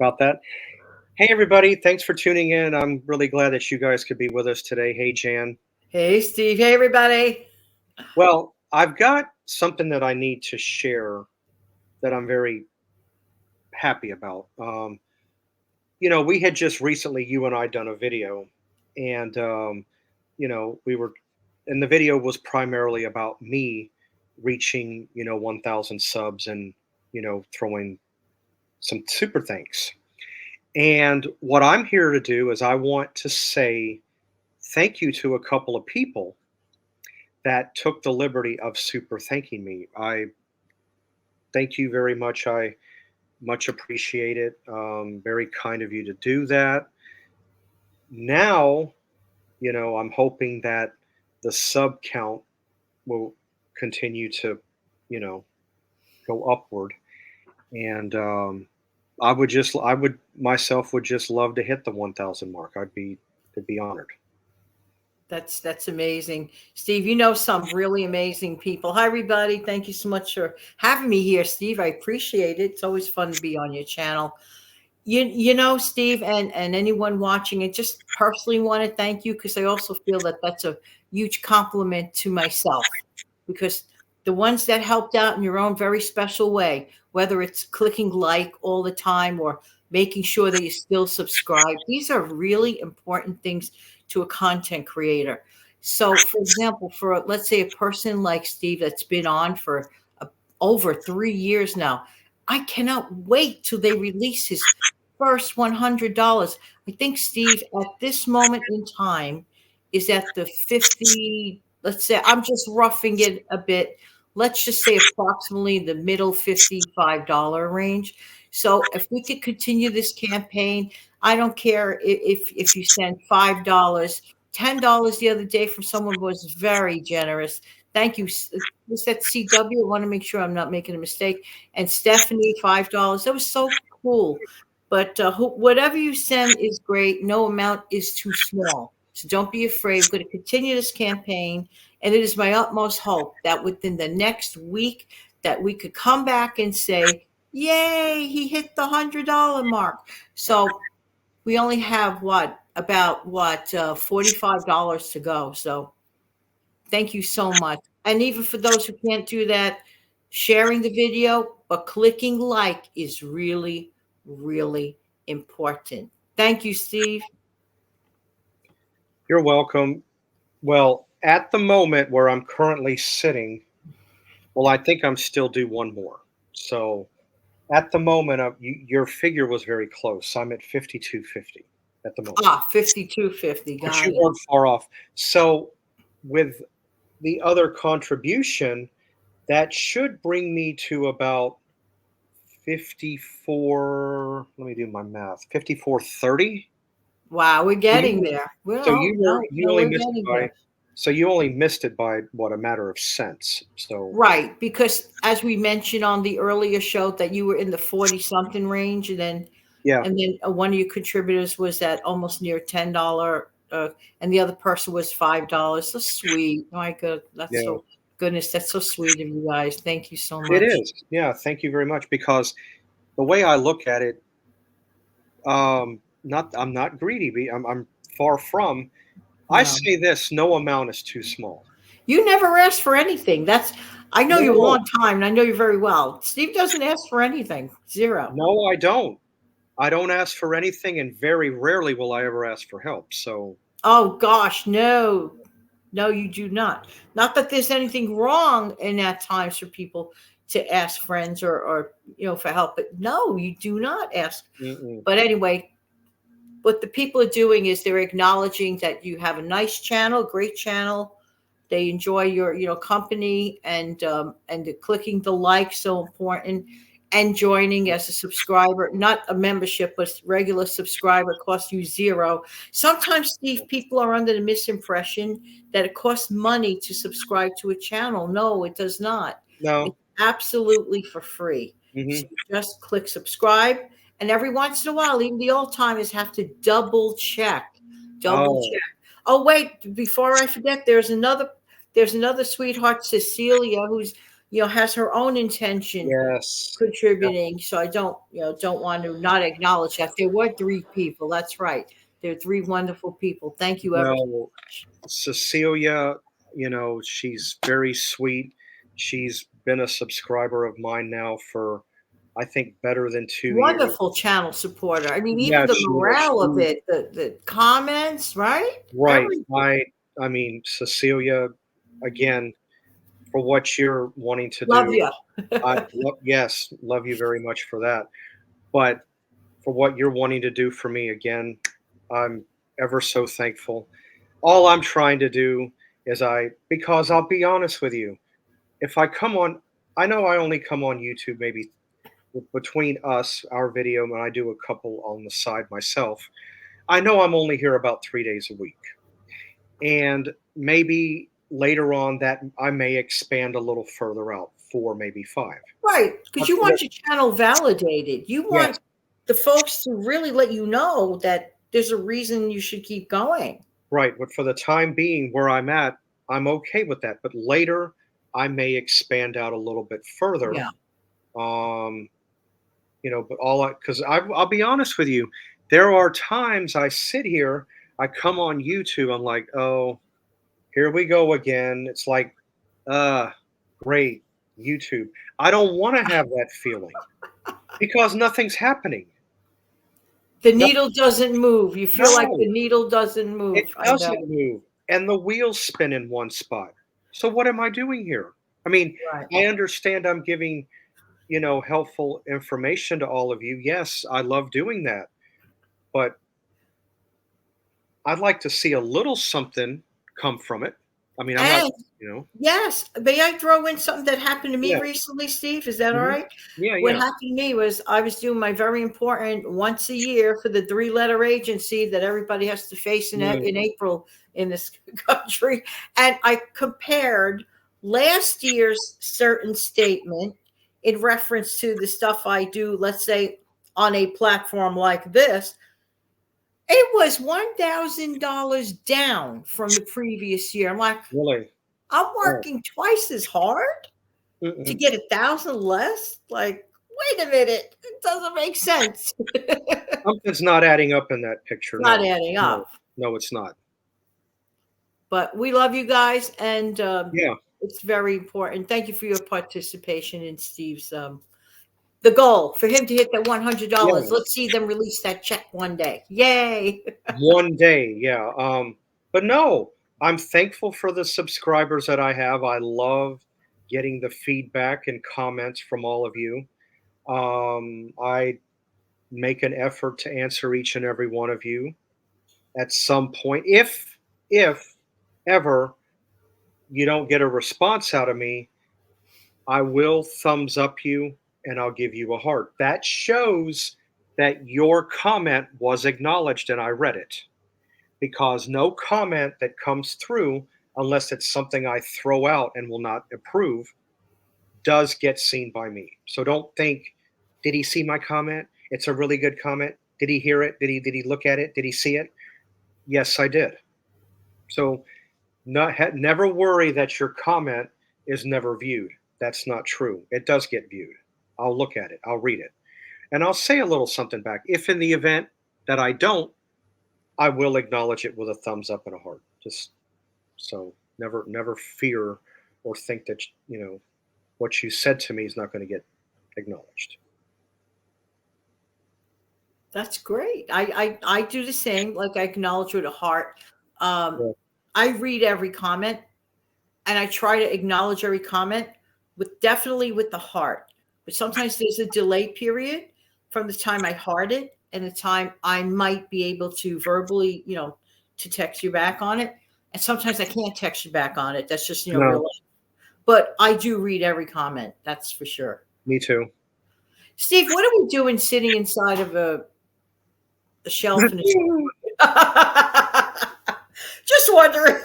about that. Hey, everybody. Thanks for tuning in. I'm really glad that you guys could be with us today. Hey, Jan. Hey, Steve. Hey, everybody. Well, I've got something that I need to share that I'm very happy about. We had just recently, you and I, done a video, and, we were, and the video was primarily about me reaching, 1,000 subs and, throwing some super thanks. And what I'm here to do is I want to say thank you to a couple of people that took the liberty of super thanking me. I thank you very much. I much appreciate it. Very kind of you to do that. Now, I'm hoping that the sub count will continue to, you know, go upward. And I would myself would just love to hit the 1,000 mark. I'd be honored. That's amazing. Steve, you know some really amazing people. Hi, everybody. Thank you so much for having me here, Steve. I appreciate it. It's always fun to be on your channel. You know, Steve, and anyone watching it, just personally want to thank you because I also feel that that's a huge compliment to myself because the ones that helped out in your own very special way, whether it's clicking like all the time or making sure that you still subscribe, these are really important things to a content creator. So, for example, for let's say a person like Steve that's been on for over 3 years now, I cannot wait till they release his first $100. I think Steve at this moment in time is at the 50, let's say I'm just roughing it a bit. Let's just say approximately the middle $55 range. So if we could continue this campaign, I don't care if you send $5, $10 the other day from someone who was very generous. Thank you. Was that CW? I want to make sure I'm not making a mistake. And Stephanie, $5. That was so cool. But whatever you send is great. No amount is too small. So don't be afraid. We're going to continue this campaign. And it is my utmost hope that within the next week that we could come back and say, yay, he hit the $100 mark. So we only have $45 to go. So thank you so much. And even for those who can't do that, sharing the video, but clicking like is really, really important. Thank you, Steve. You're welcome. Well, at the moment where I'm currently sitting, well, I think I'm still due one more. So at the moment, your figure was very close. I'm at 52.50 at the moment, 52.50. but Got you it. weren't far off. So with the other contribution, that should bring me to about 54. Let me do my math. 54.30. Wow, we're So getting there. so Well, no, you no, only we're missed it getting by there. what, a matter of cents. So Right, because as we mentioned on the earlier show that you were in the 40 something range yeah, and then one of your contributors was at almost near $10 and the other person was $5. So sweet. My God, that's yeah, so goodness, that's so sweet of you guys. Thank you so it much. is. Yeah, thank you very much. Because the way I look at it, not I'm not greedy. I'm far from. I No. say this: no amount is too small. You never asked for anything. That's I know you a No, long time and I know you very well. Steve doesn't ask for anything. Zero. no, I don't. I don't ask for anything, and very rarely will I ever ask for help. So Oh gosh, no. No, you do not. Not that there's anything wrong in at times for people to ask friends or for help, but no, you do not ask. mm-mm. But anyway, what the people are doing is they're acknowledging that you have a nice channel, great channel. They enjoy your company and the clicking the like so important and joining as a subscriber, not a membership, but regular subscriber costs you zero. Sometimes, Steve, people are under the misimpression that it costs money to subscribe to a channel. No, it does not. No, It's absolutely for free. So hmm, you just click subscribe, and every once in a while, even the old timers have to double check. Double oh, check. Oh, wait, before I forget, there's another sweetheart, Cecilia, who's has her own intention Yes. contributing. So I don't want to not acknowledge that there were three people. That's right. There are three wonderful people. Thank you ever so Well, much. Cecilia, she's very sweet. She's been a subscriber of mine now for, I think, better than 2 years. Wonderful channel supporter. I mean, even Yeah, the she is. morale of it, the comments, right? Right. Everything. I mean, Cecilia, again, for what you're wanting to Love do, you. yes, love you very much for that. But for what you're wanting to do for me, again, I'm ever so thankful. All I'm trying to do is because I'll be honest with you, if I come on, I know I only come on YouTube maybe between us, our video, and I do a couple on the side myself. I know I'm only here about 3 days a week. And maybe later on that I may expand a little further out, 4, maybe 5. Right. Because But you for the want your channel validated. You Yes, want the folks to really let you know that there's a reason you should keep going. right, but for the time being where I'm at, I'm okay with that, but later, I may expand out a little bit further, Yeah. um, but all I 'cause I'll be honest with you, there are times I sit here, I come on YouTube, I'm like, "Oh, here we go again." It's like, "Uh, great, YouTube." I don't wanna have that feeling because nothing's happening. The No, needle doesn't move. You feel like no, the needle doesn't it move. I doesn't know. move, and the wheels spin in one spot. So what am I doing here? I mean, Right. I understand I'm giving, helpful information to all of you. Yes, I love doing that, but I'd like to see a little something come from it. I mean, I'm not, And you know yes, may I throw in something that happened to me Yeah, recently, Steve? Is that all mhm, right? yeah, What yeah, happened to me was I was doing my very important once a year for the three-letter agency that everybody has to face mm, in April in this country. And I compared last year's certain statement in reference to the stuff I do, let's say on a platform like this. It was $1,000 down from the previous year. I'm like, really. I'm Oh, working twice as hard to mm-mm. get 1,000 less? Like, wait a minute. It doesn't make sense. It's Something's not adding up in that picture. not No, adding no, up. no, it's not. But we love you guys, and Yeah, it's very important. Thank you for your participation in Steve's the goal for him to hit that $100. yeah. Let's see them release that check one day. Yay. One day, yeah. But no, I'm thankful for the subscribers that I have. I love getting the feedback and comments from all of you. I make an effort to answer each and every one of you at some point. If ever you don't get a response out of me, I will thumbs up you and I'll give you a heart. That shows that your comment was acknowledged and I read it. Because no comment that comes through, unless it's something I throw out and will not approve, does get seen by me. So don't think, did he see my comment? It's a really good comment. Did he hear it? Did he look at it? Did he see it? Yes, I did. So never worry that your comment is never viewed. That's not true. It does get viewed. I'll look at it. I'll read it. And I'll say a little something back. If in the event that I don't, I will acknowledge it with a thumbs up and a heart. Just so never fear or think that what you said to me is not going to get acknowledged. That's great. I do the same. Like I acknowledge with a heart. Um, Yeah. I read every comment and I try to acknowledge every comment with definitely with the heart. But sometimes there's a delay period from the time I heart it and the time I might be able to verbally, to text you back on it. And sometimes I can't text you back on it. That's just, real No, life. But I do read every comment. That's for sure. me too. Steve, what are we doing sitting inside of a shelf in a just wondering.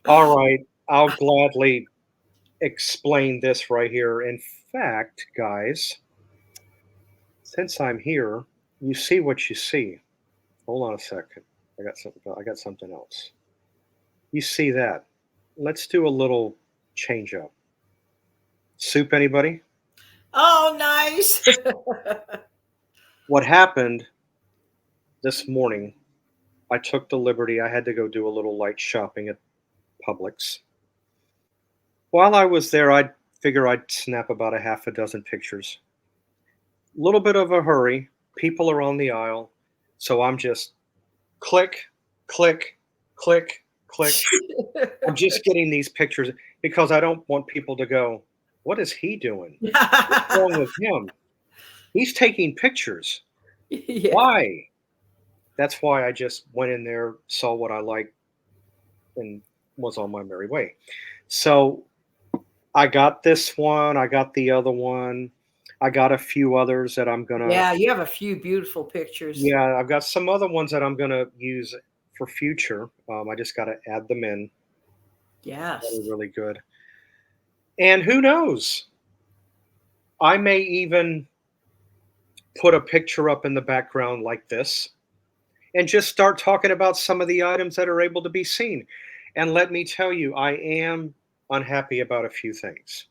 All right, I'll gladly explain this right here. In fact, guys, since I'm here, you see what you see. Hold on a second. I got something else. You see that? Let's do a little change up. Soup, anybody? Oh, nice. What happened this morning, I took the liberty, I had to go do a little light shopping at Publix. While I was there, I'd figure I'd snap about a half a dozen pictures. Little bit of a hurry. People are on the aisle. So I'm just click, click, click, click. I'm just getting these pictures because I don't want people to go, what is he doing? What's wrong with him? He's taking pictures. Yeah. Why? That's why I just went in there, saw what I liked, and was on my merry way. So I got this one, I got the other one, I got a few others that I'm gonna, Yeah, you have a few beautiful pictures. yeah, I've got some other ones that I'm gonna use for future. I just got to add them in. Yes. Really, really good. And who knows? I may even put a picture up in the background like this and just start talking about some of the items that are able to be seen. And let me tell you, I am unhappy about a few things.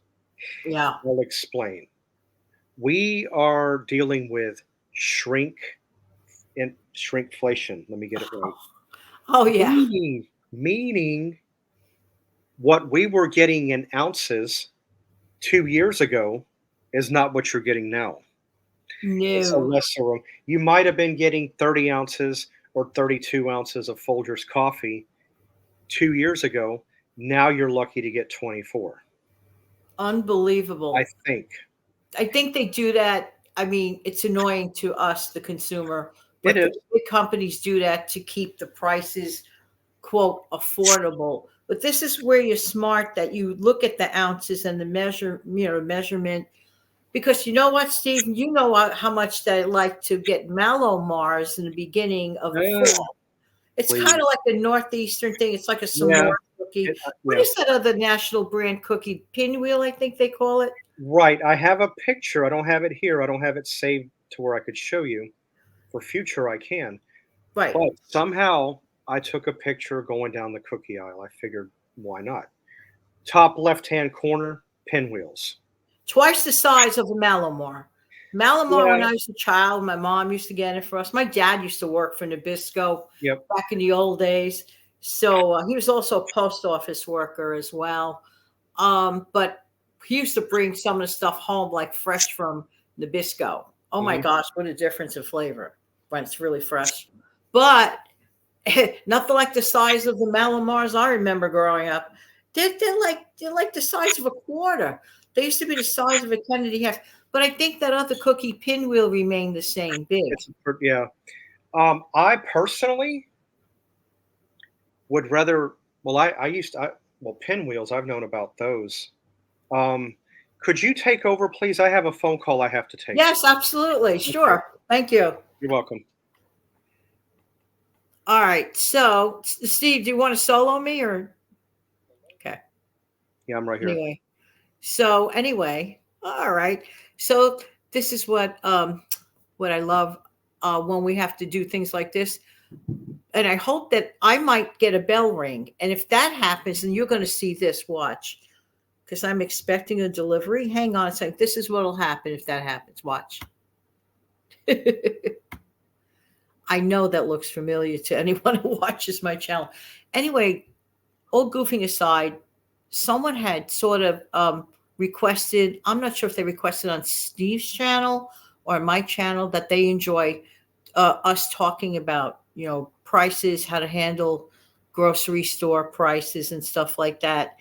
Yeah. I'll explain. We are dealing with shrink and shrinkflation. Let me get it right. Oh, yeah. Meaning what we were getting in ounces 2 years ago is not what you're getting now. It's a No. lesser. You might have been getting 30 ounces or 32 ounces of Folgers coffee 2 years ago. Now you're lucky to get 24. I Unbelievable. think I think they do that. I mean, it's annoying to us, the consumer, it but the is. big companies do that to keep the prices, quote, affordable. But this is where you're smart that you look at the ounces and the measurement. Because you know what, Steve, you know how much they like to get mallow Mars in the beginning of the Yeah, fall. It's kind please. of like a northeastern thing. It's like a Yeah, s'more cookie. What yeah. is that other national brand cookie? Pinwheel, I think they call it. Right. I have a picture. I don't have it here. I don't have it saved to where I could show you. For future, I can. Right. But somehow I took a picture going down the cookie aisle. I figured, why not? Top left-hand corner, pinwheels. Twice the size of a Malamar. Malamar, when Yeah. I was a child, my mom used to get it for us. My dad used to work for Nabisco Yep. back in the old days. So he was also a post office worker as well. But he used to bring some of the stuff home, like fresh from Nabisco. Oh my Mhm. gosh, what a difference in flavor when it's really fresh. But nothing like the size of the Malamars I remember growing up. They're like the size of a quarter. They used to be the size of a Kennedy half. But I think that other cookie pinwheel remained the same big. Yeah. I personally would rather. Well, I used to. Well, pinwheels. I've known about those. Um, could you take over, please? I have a phone call I have to take. Yes, absolutely. Okay. Sure. Thank you. You're welcome. All right. So, Steve, do you want to solo me or okay? Yeah, I'm right here. Anyway. So anyway, all right. So this is what I love when we have to do things like this. And I hope that I might get a bell ring. And if that happens, then you're going to see this. Watch, because I'm expecting a delivery. Hang on a second. This is what'll happen if that happens. Watch. I know that looks familiar to anyone who watches my channel. Anyway, all goofing aside, someone had sort of requested, I'm not sure if they requested on Steve's channel or my channel, that they enjoy us talking about, prices, how to handle grocery store prices and stuff like that.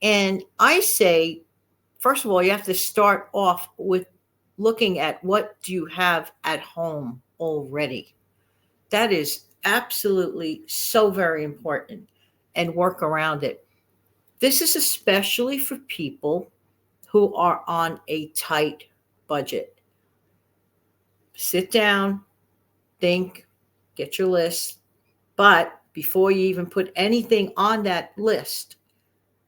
And I say, first of all, you have to start off with looking at what do you have at home already. That is absolutely so very important, and work around it. This is especially for people who are on a tight budget. Sit down, think, get your list. But before you even put anything on that list,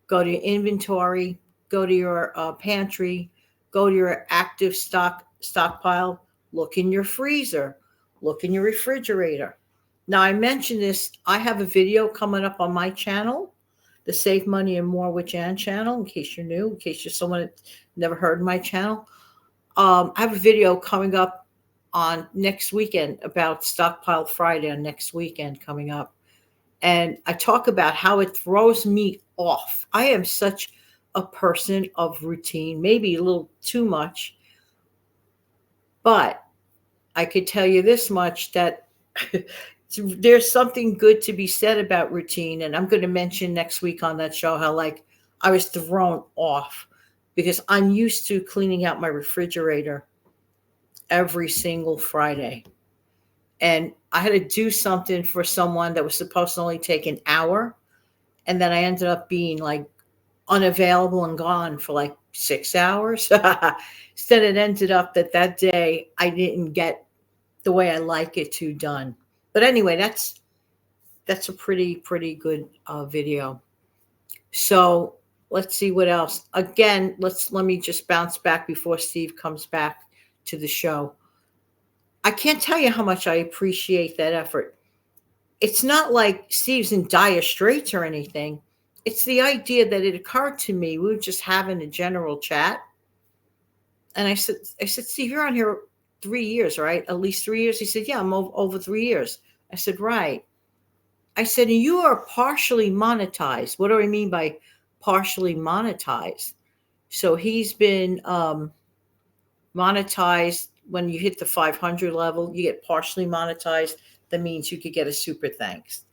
go to your inventory, go to your pantry, go to your active stockpile, look in your freezer, look in your refrigerator. Now, I mentioned this. I have a video coming up on my channel the Save Money and More with Jan channel, in case you're new, in case you're someone that never heard my channel. I have a video coming up on next weekend about Stockpile Friday on next weekend coming up. And I talk about how it throws me off. I am such a person of routine, maybe a little too much. But I could tell you this much, that there's something good to be said about routine. And I'm going to mention next week on that show how, like, I was thrown off because I'm used to cleaning out my refrigerator every single Friday. And I had to do something for someone that was supposed to only take an hour. And then I ended up being like unavailable and gone for like 6 hours. Instead, it ended up that day I didn't get the way I like it to done. But anyway, that's a pretty good video. So let's see what else. Again, let me just bounce back before Steve comes back to the show. I can't tell you how much I appreciate that effort. It's not like Steve's in dire straits or anything. It's the idea that it occurred to me. We were just having a general chat. And I said, Steve, you're on here 3 years, right? At least 3 years. He said, yeah, I'm over 3 years. I said, right. I said, and you are partially monetized. What do I mean by partially monetized? So he's been monetized. When you hit the 500 level, you get partially monetized. That means you could get a super thanks.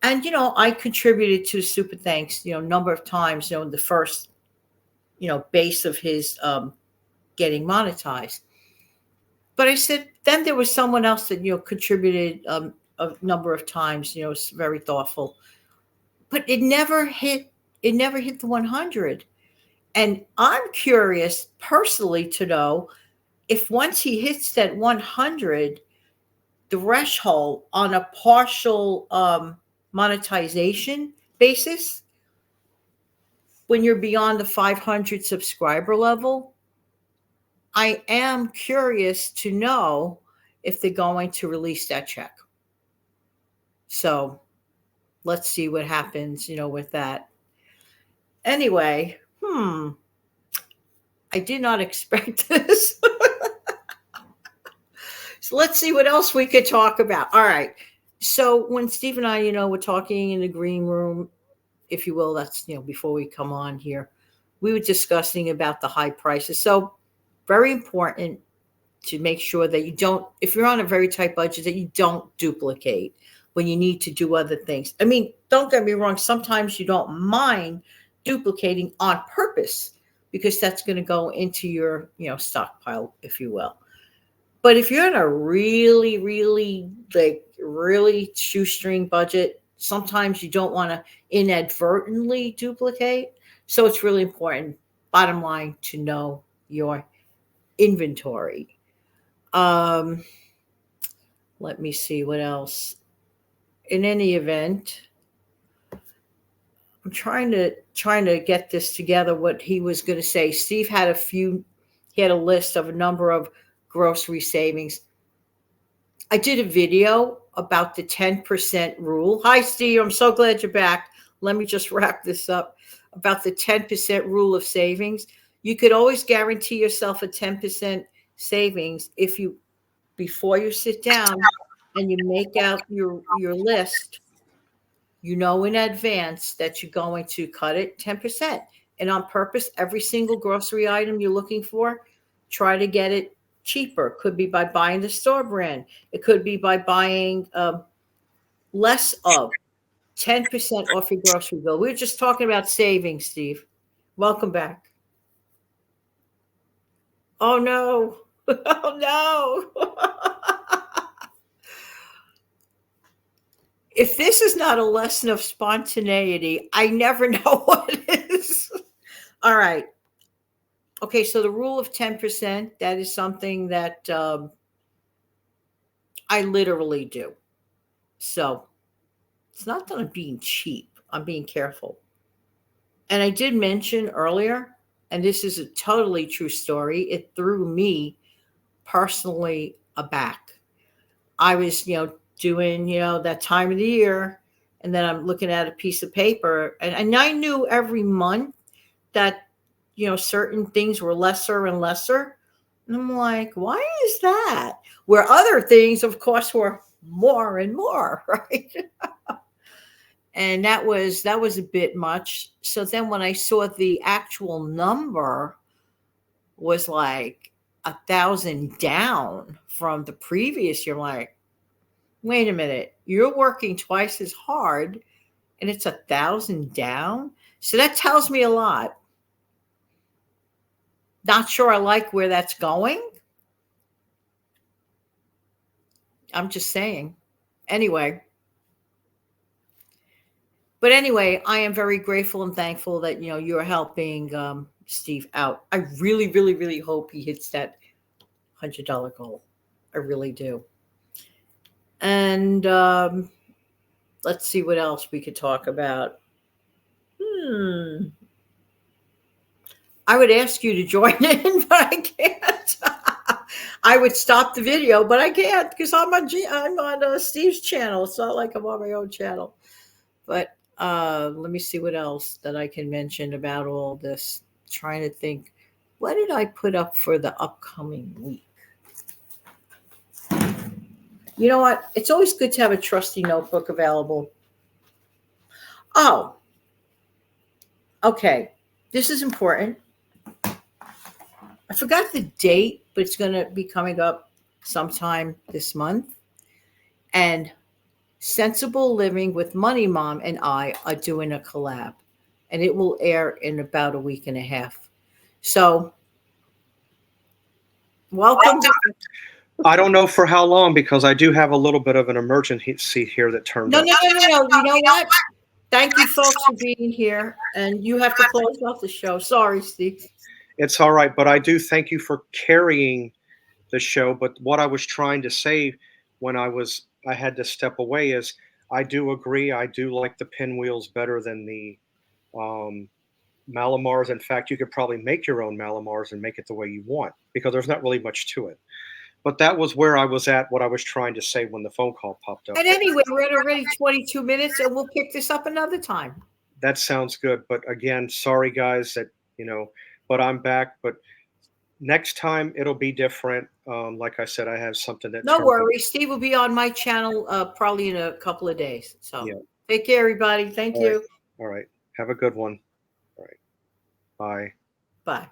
And, I contributed to super thanks, a number of times, in the first, base of his getting monetized. But I said, then there was someone else that, contributed a number of times, was very thoughtful. But it never hit the 100. And I'm curious personally to know if once he hits that 100 threshold on a partial monetization basis, when you're beyond the 500 subscriber level, I am curious to know if they're going to release that check. So let's see what happens, with that. Anyway, I did not expect this. So let's see what else we could talk about. All right. So when Steve and I, were talking in the green room, if you will, that's, before we come on here, we were discussing about the high prices. So very important to make sure that you don't, if you're on a very tight budget, that you don't duplicate when you need to do other things. I mean, don't get me wrong. Sometimes you don't mind duplicating on purpose because that's going to go into your, stockpile, if you will. But if you're in a really, really shoestring budget, sometimes you don't want to inadvertently duplicate. So it's really important, bottom line, to know your inventory. Let me see what else. In any event, I'm trying to get this together, what he was going to say. Steve had he had a list of a number of grocery savings. I did a video about the 10% rule. Hi, Steve. I'm so glad you're back. Let me just wrap this up about the 10% rule of savings. You could always guarantee yourself a 10% savings if you, before you sit down and you make out your list, in advance that you're going to cut it 10%. And on purpose, every single grocery item you're looking for, try to get it cheaper. Could be by buying the store brand. It could be by buying less of 10% off your grocery bill. We were just talking about savings, Steve. Welcome back. Oh, no. Oh, no. If this is not a lesson of spontaneity, I never know what it is. All right. Okay, so the rule of 10%, that is something that I literally do. So it's not that I'm being cheap. I'm being careful. And I did mention earlier, and this is a totally true story, it threw me personally aback. I was, doing, that time of the year, And then I'm looking at a piece of paper, and I knew every month that, certain things were lesser and lesser. And I'm like, why is that? Where other things, of course, were more and more, right? And that was a bit much. So then when I saw the actual number was like 1,000 down from the previous year, I'm like, wait a minute, you're working twice as hard and it's 1,000 down. So that tells me a lot. Not sure I like where that's going. I'm just saying. Anyway. But anyway, I am very grateful and thankful that, you're helping Steve out. I really, really, really hope he hits that $100 goal. I really do. And let's see what else we could talk about. I would ask you to join in, but I can't. I would stop the video, but I can't because I'm on Steve's channel. It's not like I'm on my own channel. But let me see what else that I can mention about all this. Trying to think, what did I put up for the upcoming week? You know what? It's always good to have a trusty notebook available. Oh, okay. This is important. I forgot the date, but it's going to be coming up sometime this month. And Sensible Living with Money Mom and I are doing a collab. And it will air in about a week and a half. So, welcome. I don't know for how long because I do have a little bit of an emergency here that turned up. No. You know what? Thank you, folks, for being here. And you have to close off the show. Sorry, Steve. It's all right, but I do thank you for carrying the show. But what I was trying to say when I had to step away is I do agree. I do like the pinwheels better than the Malamars. In fact, you could probably make your own Malamars and make it the way you want because there's not really much to it. But that was where I was at, what I was trying to say when the phone call popped up. And anyway, we're at already 22 minutes, and we'll pick this up another time. That sounds good. But again, sorry, guys, that, but I'm back. But next time it'll be different. Like I said, I have something that. No worries. Steve will be on my channel probably in a couple of days. So Take care, everybody. Thank you. All right. Have a good one. All right. Bye. Bye.